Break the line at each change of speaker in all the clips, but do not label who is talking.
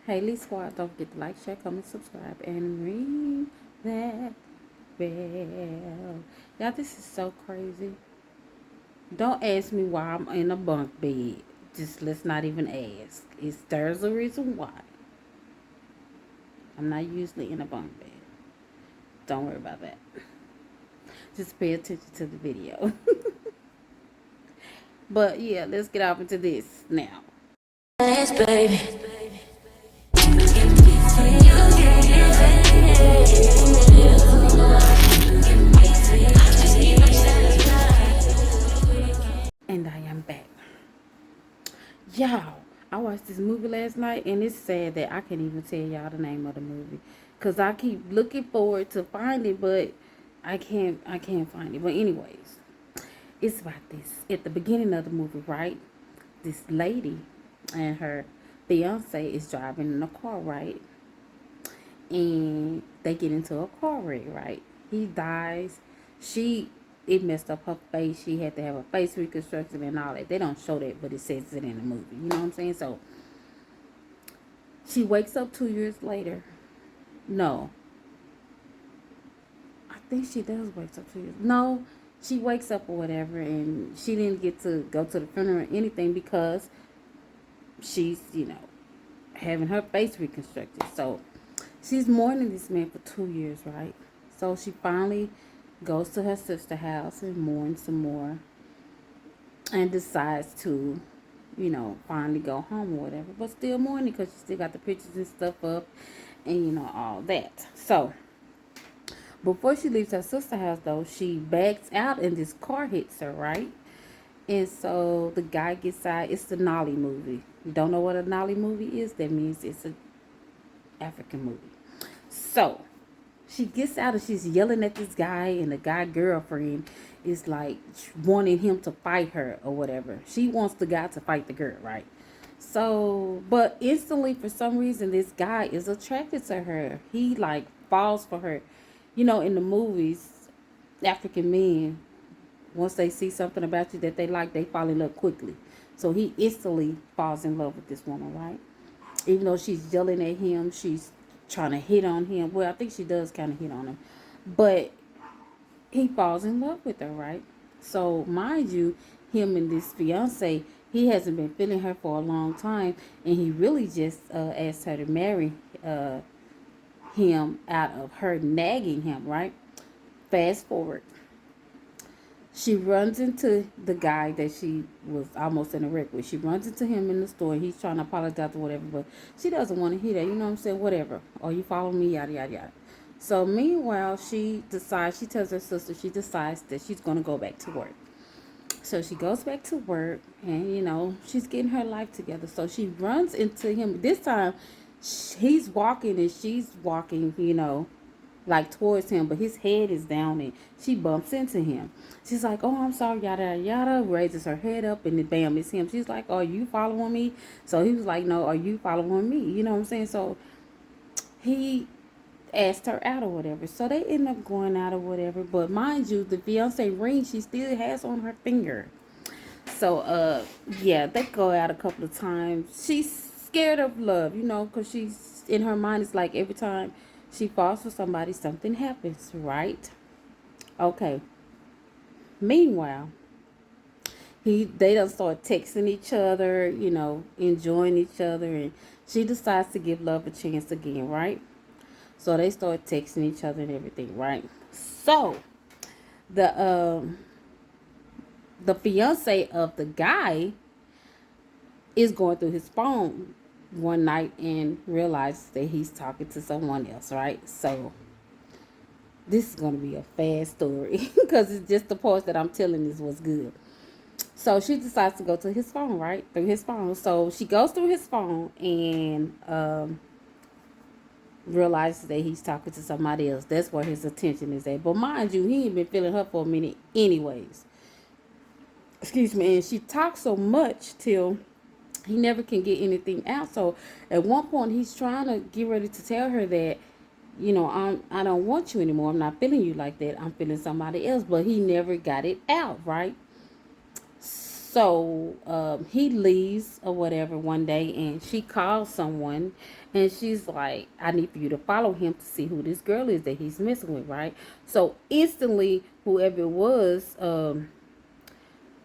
Haley Squad, don't forget to like, share, comment, subscribe, and ring that bell. Y'all, this is so crazy. Don't ask me why I'm in a bunk bed. Just let's not even ask. There's a reason why. I'm not usually in a bunk bed. Don't worry about that. Just pay attention to the video. But yeah, let's get off into this now.
Yes, baby.
And I am back. Y'all, I watched this movie last night, and it's sad that I can't even tell y'all the name of the movie, cause I keep looking forward to find it, but I can't find it. But anyways, it's about this. At the beginning of the movie, right? This lady and her fiance is driving in a car, right? And they get into a car wreck, right? He dies. It messed up her face. She had to have a face reconstruction and all that. They don't show that, but it says it in the movie. You know what I'm saying? So she wakes up 2 years later. No, I think she does wake up 2 years. No, she wakes up or whatever, and she didn't get to go to the funeral or anything because she's, having her face reconstructed. So she's mourning this man for 2 years, right? So she finally goes to her sister's house and mourns some more and decides to, finally go home or whatever. But still mourning because she still got the pictures and stuff up and, all that. So before she leaves her sister's house, though, she backs out and this car hits her, right? And so the guy gets out. It's the Nolly movie. You don't know what a Nolly movie is? That means it's an African movie. So she gets out and she's yelling at this guy, and the guy girlfriend is like wanting him to fight her or whatever. She wants the guy to fight the girl, right? So, but instantly for some reason this guy is attracted to her. He like falls for her. In the movies, African men, once they see something about you that they like, they fall in love quickly. So he instantly falls in love with this woman, right? Even though she's yelling at him, she's trying to hit on him. Well, I think she does kind of hit on him. But he falls in love with her, right? So, mind you, him and this fiance, he hasn't been feeling her for a long time. And he really just asked her to marry him out of her nagging him, right? Fast forward. She runs into the guy that she was almost in a wreck with. She runs into him in the store. He's trying to apologize or whatever, but she doesn't want to hear that. You know what I'm saying? Whatever. Or you follow me, yada, yada, yada. So meanwhile, she tells her sister, she decides that she's going to go back to work. So she goes back to work and, she's getting her life together. So she runs into him. This time, he's walking and she's walking, like towards him, but his head is down and she bumps into him. She's like, "Oh, I'm sorry," yada yada yada, raises her head up and then bam, it's him. She's like, "Are you following me?" So he was like, "No, are you following me?" You know what I'm saying? So he asked her out or whatever. So they end up going out or whatever. But mind you, the fiance ring she still has on her finger. So yeah, they go out a couple of times. She's scared of love, because she's in her mind. It's like every time she falls for somebody, something happens, right? Okay. Meanwhile, they don't start texting each other, enjoying each other, and she decides to give love a chance again, right? So they start texting each other and everything, right? So the the fiance of the guy is going through his phone one night and realizes that he's talking to someone else, right? So this is going to be a fast story because it's just the parts that I'm telling is what's good. So she decides to go to his phone, right? Through his phone. So she goes through his phone and realizes that he's talking to somebody else. That's where his attention is at. But mind you, he ain't been feeling her for a minute anyways. Excuse me. And she talks so much till he never can get anything out. So at one point, he's trying to get ready to tell her that, I don't want you anymore. I'm not feeling you like that. I'm feeling somebody else. But he never got it out, right? So he leaves or whatever one day, and she calls someone, and she's like, I need for you to follow him to see who this girl is that he's messing with, right? So instantly, whoever it was,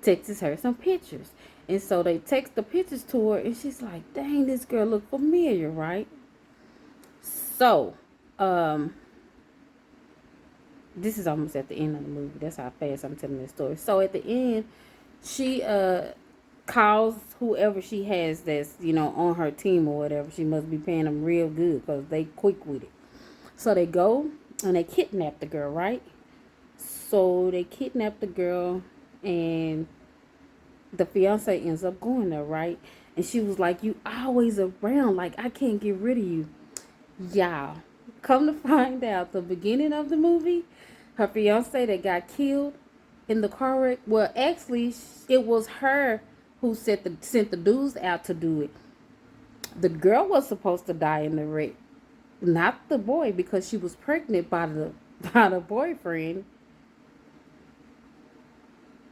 texts her some pictures. And so they text the pictures to her, and she's like, dang, this girl look familiar, right? So, um, this is almost at the end of the movie. That's how fast I'm telling this story. So at the end, she calls whoever she has that's, on her team or whatever. She must be paying them real good because they quick with it. So they go and they kidnap the girl, right? So they kidnap the girl, and the fiance ends up going there, right? And she was like, you always around, like I can't get rid of you. Y'all, come to find out, the beginning of the movie, her fiance that got killed in the car wreck, well, actually, it was her who sent the dudes out to do it. The girl was supposed to die in the wreck, not the boy, because she was pregnant by the by the boyfriend,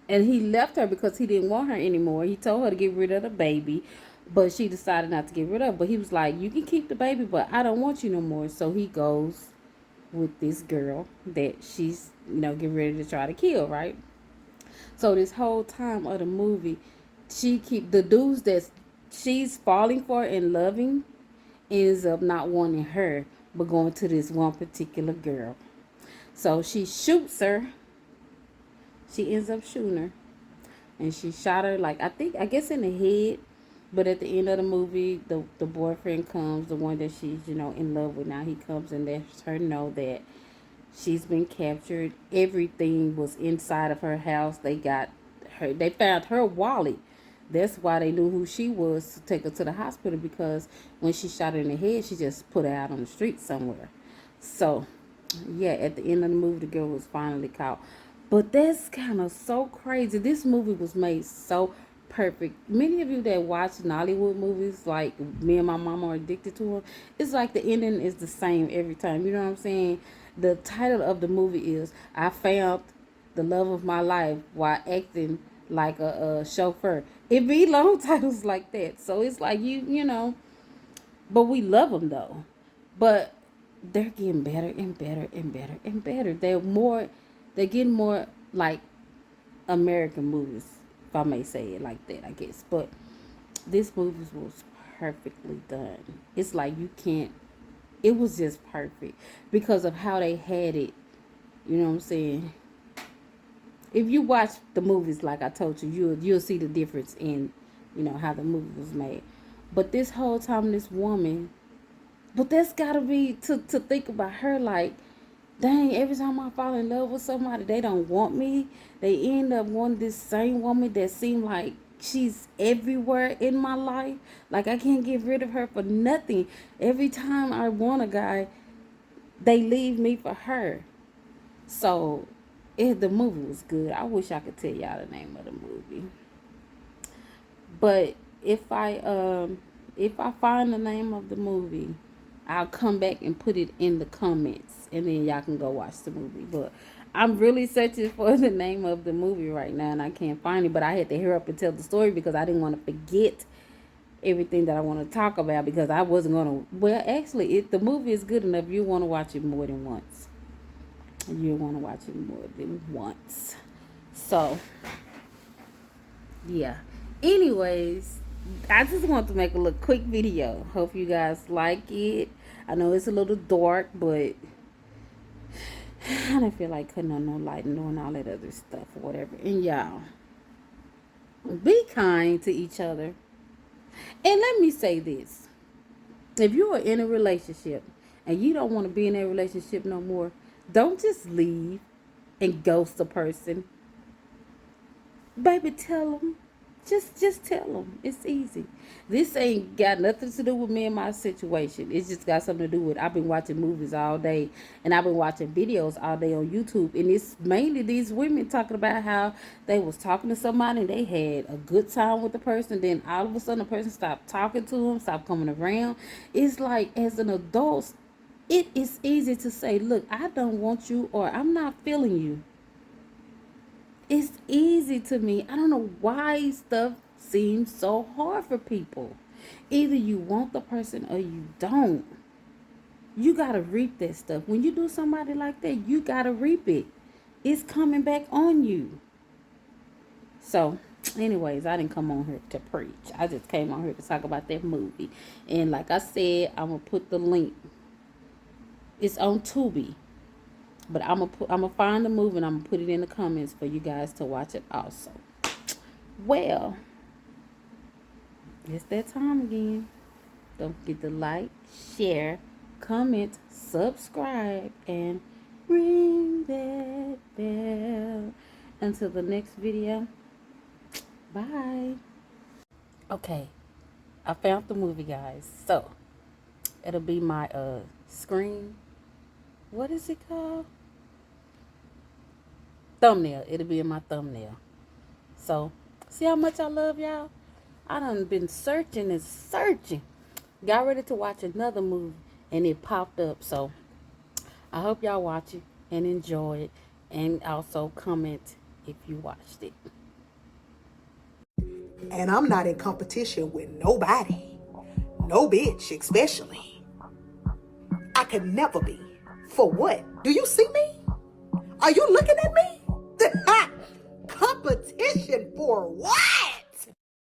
and he left her because he didn't want her anymore. He told her to get rid of the baby, but she decided not to get rid of it. But he was like, you can keep the baby, but I don't want you no more. So he goes with this girl that she's, getting ready to try to kill, right? So this whole time of the movie, she keep the dudes that she's falling for and loving ends up not wanting her, but going to this one particular girl. So she shoots her. She ends up shooting her, and she shot her, like, I guess in the head. But at the end of the movie, the boyfriend comes, the one that she's, in love with now. He comes and lets her know that she's been captured. Everything was inside of her house. They found her wallet. That's why they knew who she was, to take her to the hospital, because when she shot her in the head, she just put her out on the street somewhere. So, yeah, at the end of the movie, the girl was finally caught. But that's kind of so crazy. This movie was made so perfect. Many of you that watch Nollywood movies, like me and my mama, are addicted to them. It's like the ending is the same every time. You know what I'm saying? The title of the movie is I Found the Love of My Life While Acting Like a Chauffeur. It be long titles like that. So it's like but we love them though. But they're getting better and better and better and better. They're getting more like American movies, if I may say it like that, I guess. But this movie was perfectly done. It's like you can't. It was just perfect because of how they had it. You know what I'm saying? If you watch the movies, like I told you, you'll see the difference in, how the movie was made. But this whole time, this woman, but that's gotta be to think about her like, dang, every time I fall in love with somebody, they don't want me. They end up wanting this same woman that seemed like she's everywhere in my life. Like I can't get rid of her for nothing. Every time I want a guy, they leave me for her. So the movie was good. I wish I could tell y'all the name of the movie. But if I find the name of the movie, I'll come back and put it in the comments, and then y'all can go watch the movie. But I'm really searching for the name of the movie right now, and I can't find it. But I had to hurry up and tell the story because I didn't want to forget everything that I want to talk about, because I wasn't gonna. Well, actually, the movie is good enough. You want to watch it more than once. You want to watch it more than once. So yeah. Anyways, I just want to make a little quick video. Hope you guys like it. I know it's a little dark, but I don't feel like cutting on no light and doing all that other stuff or whatever. And y'all, be kind to each other. And let me say this. If you are in a relationship and you don't want to be in a relationship no more, don't just leave and ghost a person. Baby, tell them. Just tell them. It's easy. This ain't got nothing to do with me and my situation. It's just got something to do with, I've been watching movies all day, and I've been watching videos all day on YouTube, and it's mainly these women talking about how they was talking to somebody and they had a good time with the person, then all of a sudden the person stopped talking to them, stopped coming around. It's like, as an adult, it is easy to say, look, I don't want you, or I'm not feeling you. It's easy to me. I don't know why stuff seems so hard for people. Either you want the person or you don't. You gotta reap that stuff. When you do somebody like that, you gotta reap it. It's coming back on you. So, anyways, I didn't come on here to preach. I just came on here to talk about that movie. And like I said, I'm gonna put the link. It's on Tubi. But I'm gonna find the movie and I'm gonna put it in the comments for you guys to watch it also. Well, it's that time again. Don't forget to like, share, comment, subscribe, and ring that bell. Until the next video, bye. Okay, I found the movie, guys. So it'll be my screen. What is it called? Thumbnail. It'll be in my thumbnail. So see how much I love y'all? I done been searching and searching. Got ready to watch another movie and it popped up. So I hope y'all watch it and enjoy it. And also comment if you watched it.
And I'm not in competition with nobody. No bitch, especially. I could never be. For what? Do you see me? Are you looking at me? Competition for what?